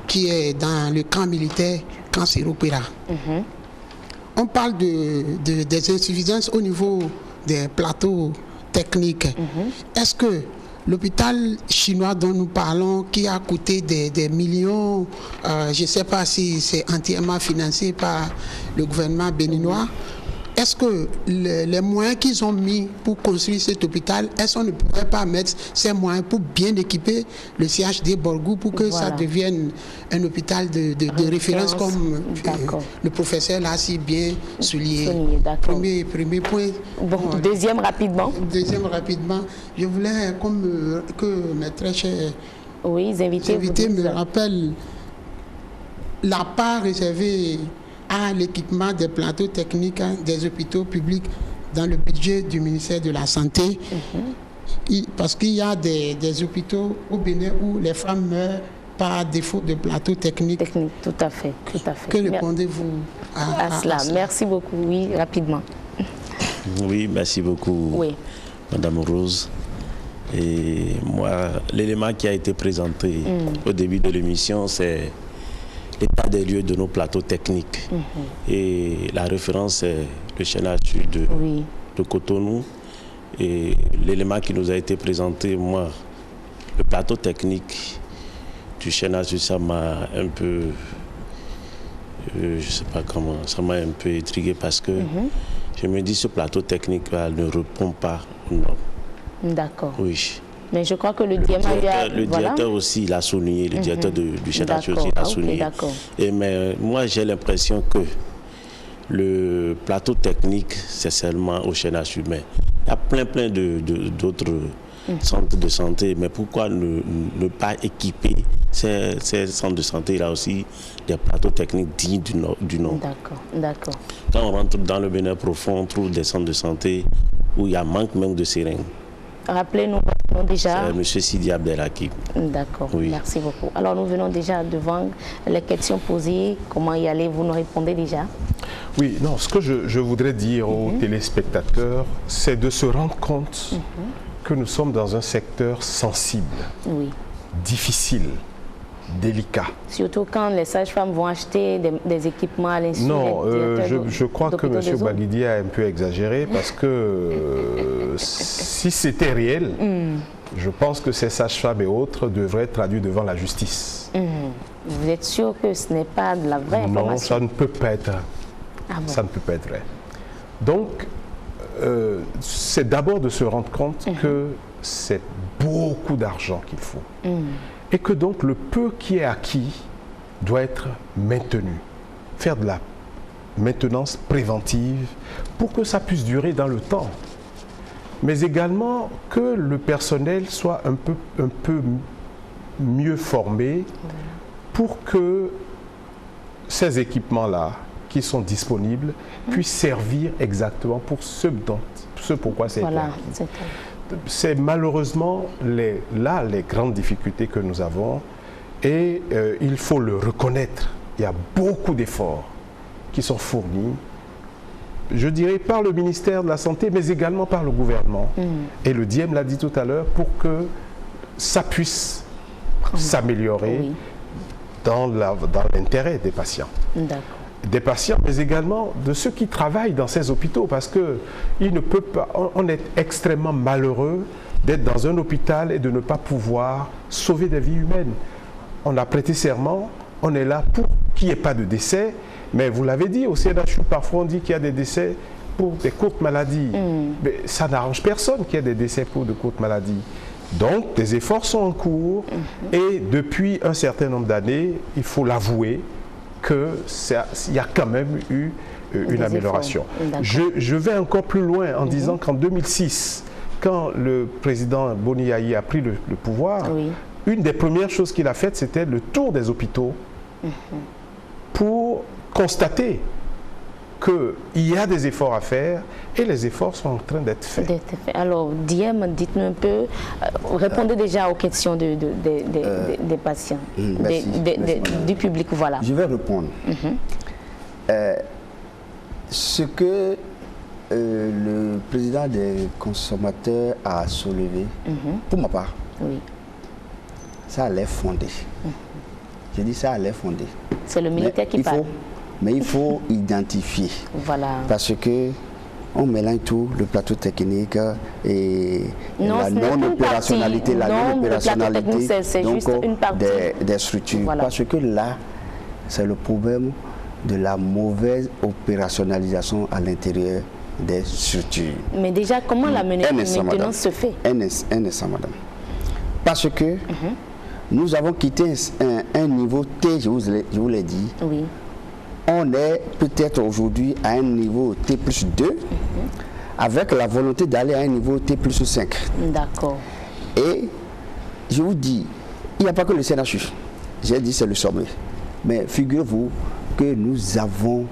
qui est dans le camp militaire, camp Séropéra. On parle des insuffisances au niveau des plateaux technique. Est-ce que l'hôpital chinois dont nous parlons, qui a coûté des millions, je ne sais pas si c'est entièrement financé par le gouvernement béninois, est-ce que les moyens qu'ils ont mis pour construire cet hôpital, est-ce qu'on ne pourrait pas mettre ces moyens pour bien équiper le CHD Borgou pour que ça devienne un hôpital de référence comme le professeur l'a si bien souligné. Premier point. Bon, deuxième rapidement. Je voulais que mes très chers invités me rappellent la part réservée à l'équipement des plateaux techniques des hôpitaux publics dans le budget du ministère de la Santé. Parce qu'il y a des hôpitaux au Bénin où les femmes meurent par défaut de plateaux techniques. Tout à fait. Que répondez-vous à cela? Merci beaucoup. Oui, rapidement. Oui, merci beaucoup, Madame Rose. Et moi, l'élément qui a été présenté au début de l'émission, c'est l'état des lieux de nos plateaux techniques. Et la référence est le CHU de Cotonou. Et l'élément qui nous a été présenté, moi, le plateau technique du CHU, ça m'a un peu, je sais pas comment, ça m'a un peu intrigué parce que je me dis ce plateau technique ne répond pas aux normes. D'accord. Oui. Mais je crois que le directeur aussi l'a souligné, le directeur du CHU aussi l'a souligné. Mais moi, j'ai l'impression que le plateau technique, c'est seulement au CHU. Mais il y a plein d'autres centres de santé. Mais pourquoi ne pas équiper ces centres de santé là aussi des plateaux techniques dignes du nom? D'accord. Quand on rentre dans le Bénin profond, on trouve des centres de santé où il y a manque même de seringues. Rappelez-nous déjà. C'est M. Sidi Abdelhakim. D'accord, merci beaucoup. Alors nous venons déjà devant les questions posées. Comment y aller? Vous nous répondez déjà? Oui, non, ce que je voudrais dire aux téléspectateurs, c'est de se rendre compte que nous sommes dans un secteur sensible, difficile, délicat. Surtout quand les sages-femmes vont acheter des équipements à l'institut. Non, je crois que M. Baguidi a un peu exagéré parce que si c'était réel, je pense que ces sages-femmes et autres devraient être traduits devant la justice. Vous êtes sûr que ce n'est pas de la vraie information? Non, ça ne peut pas être. Ça ne peut pas être vrai. Donc, c'est d'abord de se rendre compte que c'est beaucoup d'argent qu'il faut. Et que donc le peu qui est acquis doit être maintenu. Faire de la maintenance préventive pour que ça puisse durer dans le temps. Mais également que le personnel soit un peu mieux formé pour que ces équipements-là qui sont disponibles puissent servir exactement pour ce pourquoi c'est été. C'est malheureusement les grandes difficultés que nous avons et il faut le reconnaître. Il y a beaucoup d'efforts qui sont fournis, je dirais par le ministère de la Santé, mais également par le gouvernement. Et le DIEM l'a dit tout à l'heure, pour que ça puisse s'améliorer dans l'intérêt des patients. Des patients, mais également de ceux qui travaillent dans ces hôpitaux, parce que on est extrêmement malheureux d'être dans un hôpital et de ne pas pouvoir sauver des vies humaines. On a prêté serment, on est là pour qu'il n'y ait pas de décès, mais vous l'avez dit, au CHU, parfois on dit qu'il y a des décès pour des courtes maladies. Mais ça n'arrange personne qu'il y ait des décès pour de courtes maladies. Donc, des efforts sont en cours et depuis un certain nombre d'années, il faut l'avouer, qu'il y a quand même eu une amélioration. Je vais encore plus loin en disant qu'en 2006, quand le président Boni Yayi a pris le pouvoir, une des premières choses qu'il a faites, c'était le tour des hôpitaux pour constater qu'il y a des efforts à faire et les efforts sont en train d'être faits. Alors, Diem, dites-nous un peu, répondez déjà aux questions des patients, du public. Voilà. Je vais répondre. Ce que le président des consommateurs a soulevé, pour ma part, ça a l'air fondé. J'ai dit ça a l'air fondé. C'est le militaire qui parle. Mais il faut identifier. Voilà. Parce que on mélange tout, le plateau technique et la non-opérationnalité, c'est juste une partie des structures. Voilà. Parce que là, c'est le problème de la mauvaise opérationnalisation à l'intérieur des structures. Mais déjà, comment la maintenance se fait? Un instant, madame. Parce que nous avons quitté un niveau T, je vous l'ai dit. Oui. On est peut-être aujourd'hui à un niveau T plus 2, avec la volonté d'aller à un niveau T plus 5. D'accord. Et je vous dis, il n'y a pas que le CNHU. J'ai dit c'est le sommet. Mais figurez-vous que nous avons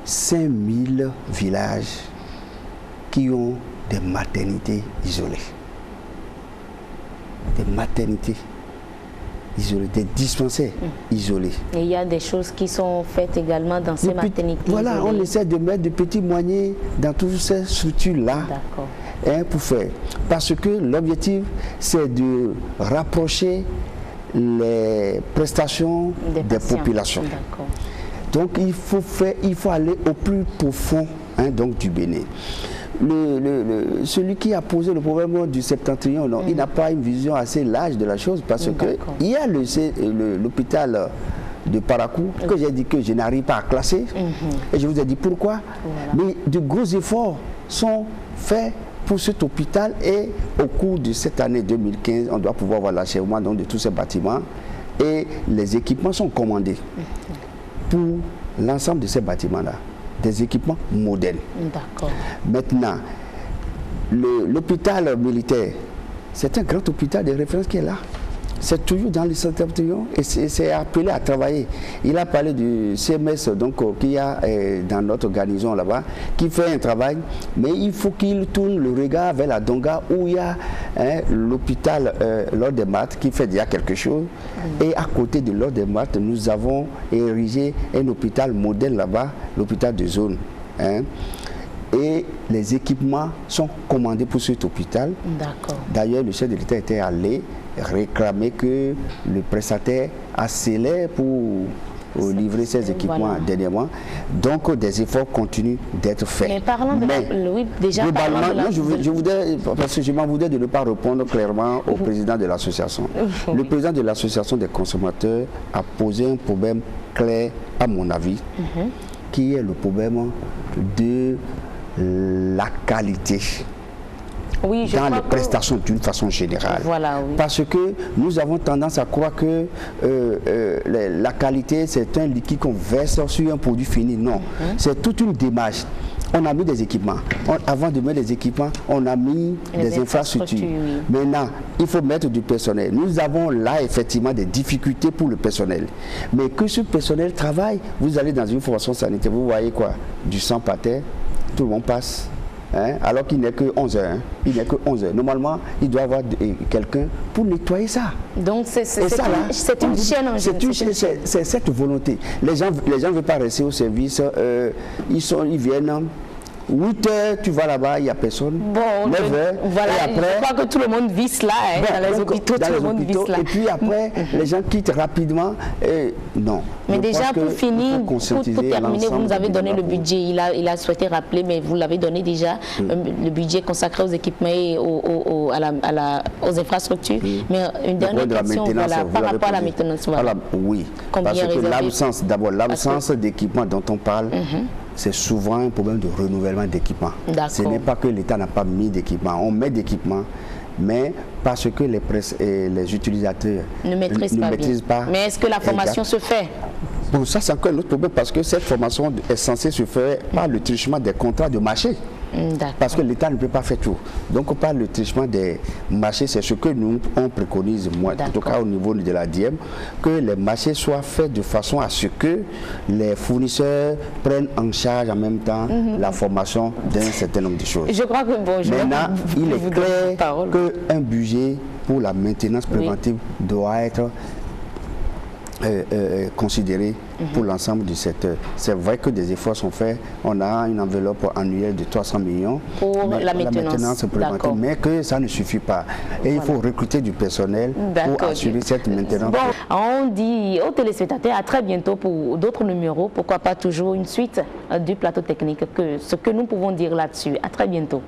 5000 villages qui ont des maternités isolées. Des maternités isolées, des dispensaires isolés. Et il y a des choses qui sont faites également dans ces maternités. Voilà, isolées. On essaie de mettre de petits moyens dans toutes ces structures-là. D'accord. Pour faire. Parce que l'objectif, c'est de rapprocher les prestations des populations. Donc il faut aller au plus profond donc, du Bénin. Celui qui a posé le problème du septentrion, non, il n'a pas une vision assez large de la chose parce que il y a l'hôpital de Parakou que j'ai dit que je n'arrive pas à classer et je vous ai dit pourquoi. Mais de gros efforts sont faits pour cet hôpital et au cours de cette année 2015, on doit pouvoir voir l'achèvement de tous ces bâtiments et les équipements sont commandés pour l'ensemble de ces bâtiments-là, des équipements modernes. D'accord. Maintenant, l'hôpital militaire, c'est un grand hôpital de référence qui est là. C'est toujours dans le septentrion et c'est appelé à travailler. Il a parlé du CMS donc, qu'il y a dans notre garnison là-bas, qui fait un travail, mais il faut qu'il tourne le regard vers la Donga où il y a l'hôpital Lord des Maths qui fait déjà quelque chose. Et à côté de Lord des Maths, nous avons érigé un hôpital modèle là-bas, l'hôpital de zone. Et les équipements sont commandés pour cet hôpital. D'ailleurs, le chef de l'État était allé réclamer que le prestataire accélère pour livrer ses équipements dernièrement. Donc, des efforts continuent d'être faits. Mais parlons de je voudrais, parce que je m'en voudrais de ne pas répondre clairement au président de l'association. Le président de l'association des consommateurs a posé un problème clair, à mon avis, qui est le problème de la qualité dans les prestations d'une façon générale. Parce que nous avons tendance à croire que la qualité, c'est un liquide qu'on verse sur un produit fini. Non, c'est toute une démarche. On a mis des équipements. Avant de mettre des équipements, on a mis des infrastructures. Maintenant, il faut mettre du personnel. Nous avons là effectivement des difficultés pour le personnel. Mais que ce personnel travaille, vous allez dans une formation sanitaire, vous voyez quoi? Du sang par terre, tout le monde passe. Alors qu'il n'est que 11 heures. Il n'est que 11 heures. Normalement, il doit y avoir quelqu'un pour nettoyer ça. Donc c'est une chaîne en général. C'est cette volonté. Les gens ne veulent pas rester au service. Ils viennent. 8 heures, tu vas là-bas, il n'y a personne. 9 heures, voilà, et après, je crois que tout le monde visse là, dans les hôpitaux, tout le monde visse là. Et puis après, les gens quittent rapidement. Non. Mais déjà, pour finir, pour terminer, vous nous avez donné le budget. Il a souhaité rappeler, mais vous l'avez donné déjà, le budget consacré aux équipements et aux infrastructures. Mais une dernière question, par rapport à la maintenance. Oui, parce que l'absence d'équipement dont on parle, c'est souvent un problème de renouvellement d'équipement. Ce n'est pas que l'État n'a pas mis d'équipement. On met d'équipement, mais parce que les utilisateurs ne maîtrisent pas. Mais est-ce que la formation se fait? Bon, ça, c'est encore un autre problème parce que cette formation est censée se faire par le truchement des contrats de marché. Parce que l'État ne peut pas faire tout. Donc, par le truchement des marchés, c'est ce que nous, on préconise, moi, en tout cas au niveau de la DIEM, que les marchés soient faits de façon à ce que les fournisseurs prennent en charge en même temps la formation d'un certain nombre de choses. Je crois que, maintenant, il est clair qu'un budget pour la maintenance préventive doit être considéré pour l'ensemble du secteur. C'est vrai que des efforts sont faits. On a une enveloppe annuelle de 300 millions pour la maintenance problématique, mais que ça ne suffit pas. Et il faut recruter du personnel pour assurer cette maintenance. Bon, on dit aux téléspectateurs à très bientôt pour d'autres numéros. Pourquoi pas toujours une suite du plateau technique, ce que nous pouvons dire là-dessus. À très bientôt.